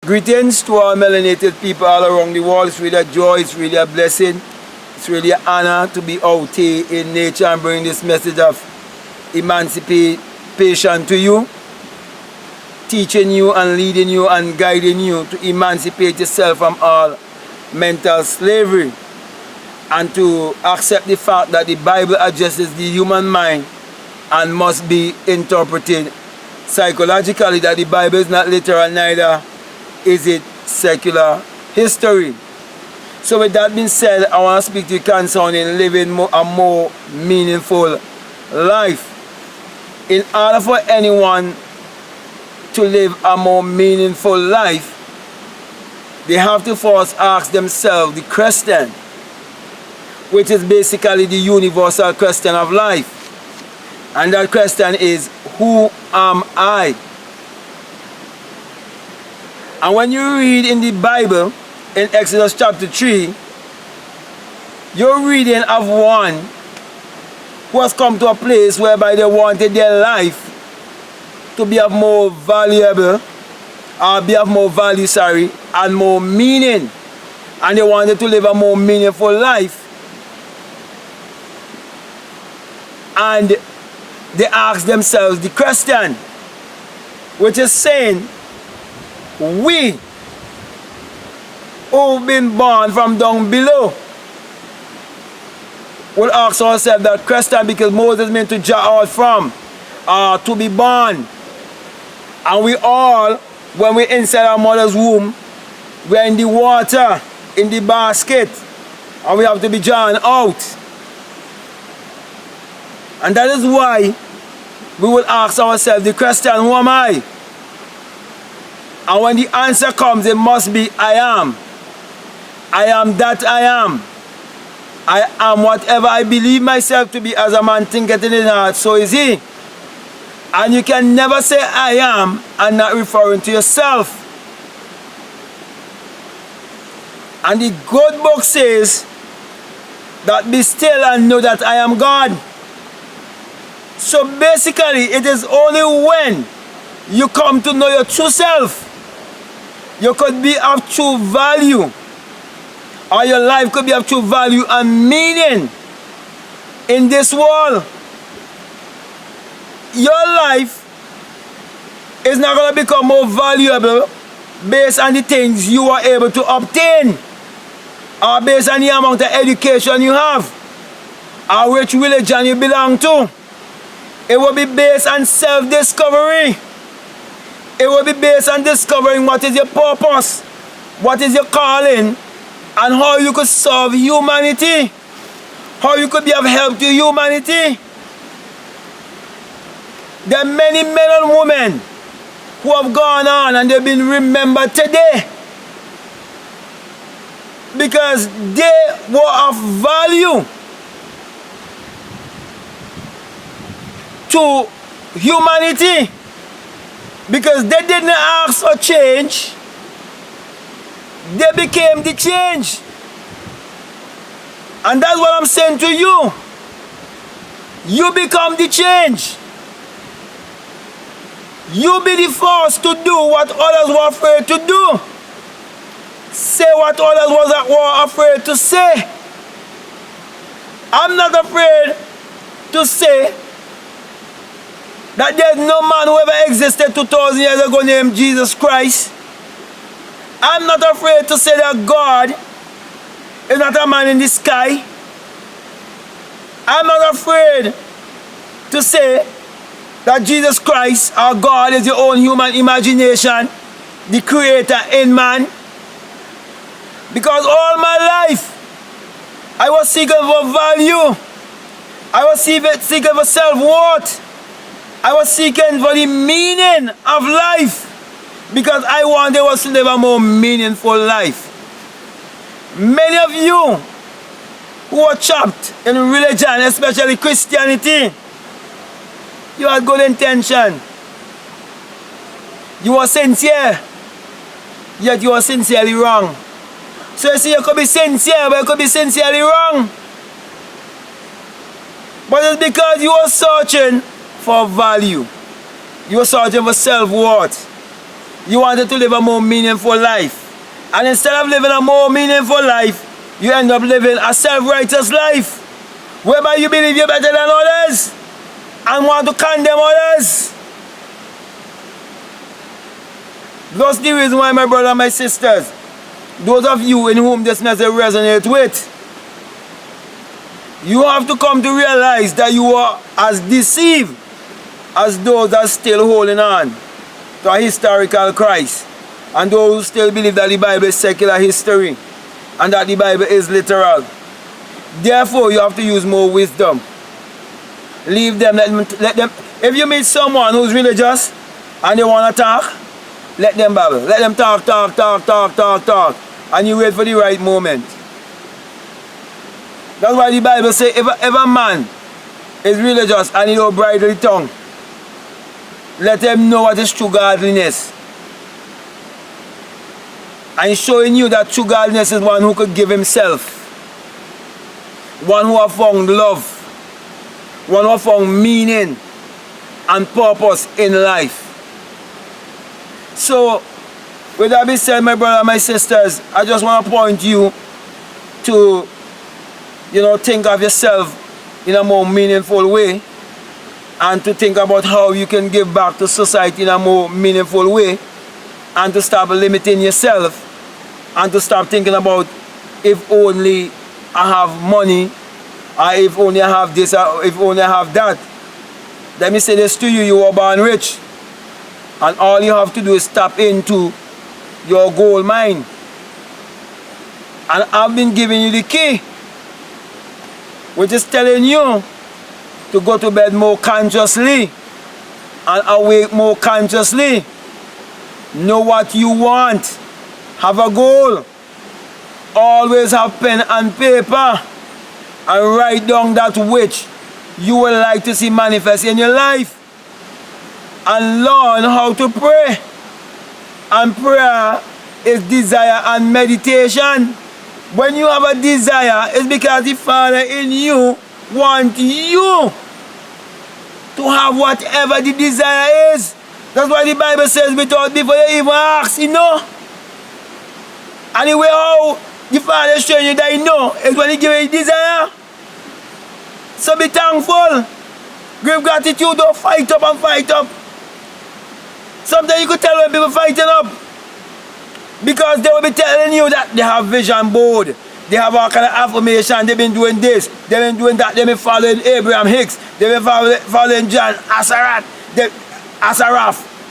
Greetings to all melanated people all around the world. It's really a joy, it's really a blessing. It's really an honor to be out here in nature and bring this message of emancipation to you. Teaching you and leading you and guiding you to emancipate yourself from all mental slavery. And to accept the fact that the Bible addresses the human mind and must be interpreted psychologically, that the Bible is not literal, neither is it secular history. So with that being said, I want to speak to you concerning living a more meaningful life. In order for anyone to live a more meaningful life, they have to first ask themselves the question, which is basically the universal question of life. And that question is, who am I? And when you read in the Bible, in Exodus chapter 3, you're reading of one who has come to a place whereby they wanted their life to be of more valuable, or be of more value, and more meaning. And they wanted to live a more meaningful life. And they asked themselves the question, which is saying, we who've been born from down below will ask ourselves that question, because Moses meant to draw out from, to be born. And we all, when we're inside our mother's womb, we're in the water, in the basket, and we have to be drawn out. And that is why we will ask ourselves the question, who am I? And when the answer comes, it must be, I am. I am that I am. I am whatever I believe myself to be, as a man thinketh in his heart, so is he. And you can never say I am and not referring to yourself. And the good book says that be still and know that I am God. So basically, it is only when you come to know your true self, you could be of true value, or your life could be of true value and meaning in this world. Your life is not going to become more valuable based on the things you are able to obtain, or based on the amount of education you have, or which religion you belong to. It will be based on self-discovery. It will be based on discovering what is your purpose, what is your calling, and how you could serve humanity, how you could be of help to humanity. There are many men and women who have gone on and they've been remembered today because they were of value to humanity, because they didn't ask for change, they became the change. And that's what I'm saying to you. You become the change. You be the first to do what others were afraid to do. Say what others were afraid to say. I'm not afraid to say that there's no man who ever existed 2,000 years ago named Jesus Christ. I'm not afraid to say that God is not a man in the sky. I'm not afraid to say that Jesus Christ, our God, is your own human imagination, the creator in man. Because all my life, I was seeking for value. I was seeking for self-worth. I was seeking for the meaning of life, because I wanted us to live a more meaningful life. Many of you who are trapped in religion, especially Christianity, you had good intention. You are sincere, yet you are sincerely wrong. So you see, you could be sincere, but you could be sincerely wrong. But it's because you are searching for value. You are searching for self-worth. You wanted to live a more meaningful life. And instead of living a more meaningful life, you end up living a self-righteous life, whereby you believe you're better than others and want to condemn others. That's the reason why, my brother and my sisters, those of you in whom this message resonates with, you have to come to realize that you are as deceived as those that are still holding on to a historical Christ, and those who still believe that the Bible is secular history and that the Bible is literal. Therefore, you have to use more wisdom. Leave them, let them. If you meet someone who's religious and they want to talk, let them babble. Let them talk, and you wait for the right moment. That's why the Bible says if a man is religious and he don't bridle the tongue, let him know what is true godliness. And showing you that true godliness is one who could give himself, one who have found love, one who have found meaning and purpose in life. So, with that being said, my brother and my sisters, I just want to point you to, think of yourself in a more meaningful way, and to think about how you can give back to society in a more meaningful way, and to stop limiting yourself, and to stop thinking about if only I have money, or if only I have this, or if only I have that. Let me say this to you, you were born rich, and all you have to do is tap into your gold mine. And I've been giving you the key, which is telling you to go to bed more consciously and awake more consciously. Know what you want. Have a goal. Always have pen and paper and write down that which you would like to see manifest in your life. And learn how to pray. And prayer is desire and meditation. When you have a desire, it's because the Father in you wants you to have whatever the desire is. That's why the Bible says, without before you even ask, Anyway, how the Father is showing you that you know is when He gives you desire. So be thankful. Give gratitude, don't fight up and fight up. Sometimes you could tell when people fighting up, because they will be telling you that they have vision board, they have all kind of affirmation, they've been doing this, they've been doing that, they've been following Abraham Hicks, they've been following John Asaraf,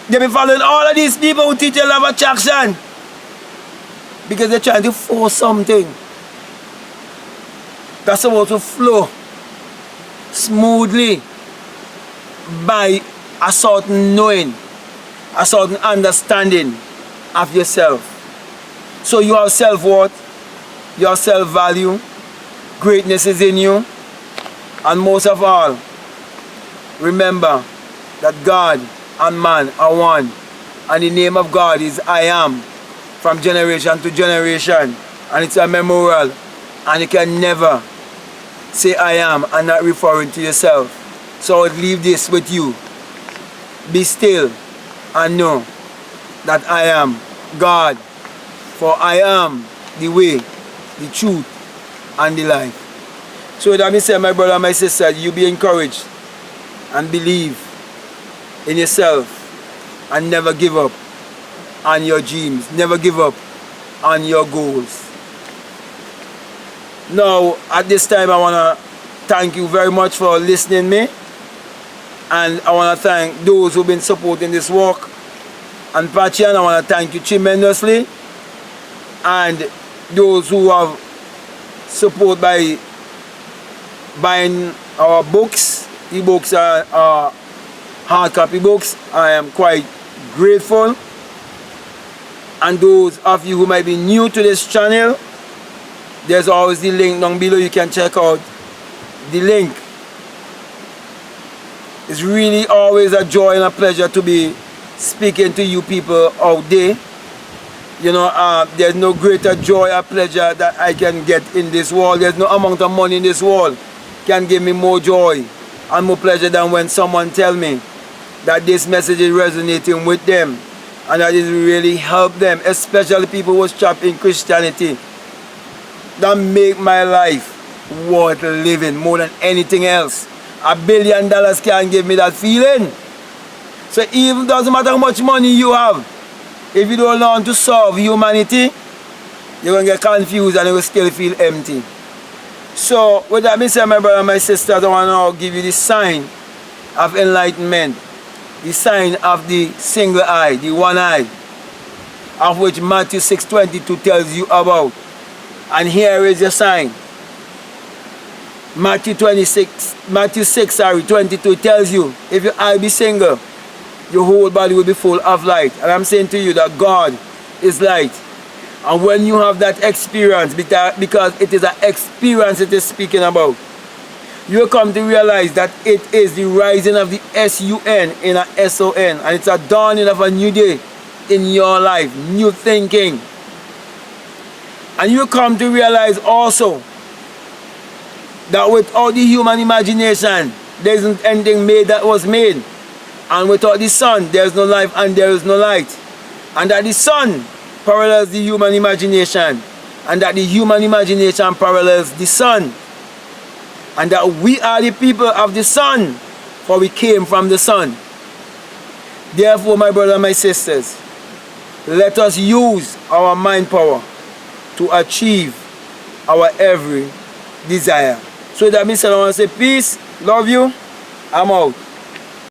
they've been following all of these people who teach a law of attraction, because they're trying to force something that's supposed to flow smoothly by a certain knowing, a certain understanding of yourself. So you have self-worth, you have self-value, greatness is in you, and most of all, remember that God and man are one, and the name of God is I am, from generation to generation, and it's a memorial, and you can never say I am and not referring to yourself. So I would leave this with you. Be still and know that I am God, for I am the way, the truth, and the life. So that means, my brother and my sister, you be encouraged and believe in yourself and never give up on your dreams, never give up on your goals. Now, at this time, I want to thank you very much for listening me, and I want to thank those who've been supporting this work. And Patreon, I want to thank you tremendously, and those who have support by buying our books. The books are hard copy books. I am quite grateful. And those of you who might be new to this channel, there's always the link down below. You can check out the link. It's really always a joy and a pleasure to be speaking to you people out there. There's no greater joy or pleasure that I can get in this world. There's no amount of money in this world can give me more joy and more pleasure than when someone tells me that this message is resonating with them, And that it really helped them, especially people who was trapped in Christianity. That make my life worth living more than anything else. $1 billion can't give me that feeling. So even doesn't matter how much money you have, if you don't learn to solve humanity, you're going to get confused and you will still feel empty. So with that being said, my brother and my sisters, I want to give you the sign of enlightenment. The sign of the single eye, the one eye, of which Matthew 6:22 tells you about. And here is your sign. Matthew 6:22 tells you, if your eye be single, your whole body will be full of light. And I'm saying to you that God is light. And when you have that experience, because it is an experience it is speaking about, you will come to realize that it is the rising of the S-U-N in a S-O-N. And it's a dawning of a new day in your life, new thinking. And you come to realize also that without the human imagination, there isn't anything made that was made. And without the sun, there is no life and there is no light. And that the sun parallels the human imagination. And that the human imagination parallels the sun. And that we are the people of the sun, for we came from the sun. Therefore, my brothers and my sisters, let us use our mind power to achieve our every desire. So that means I want to say peace, love you, I'm out.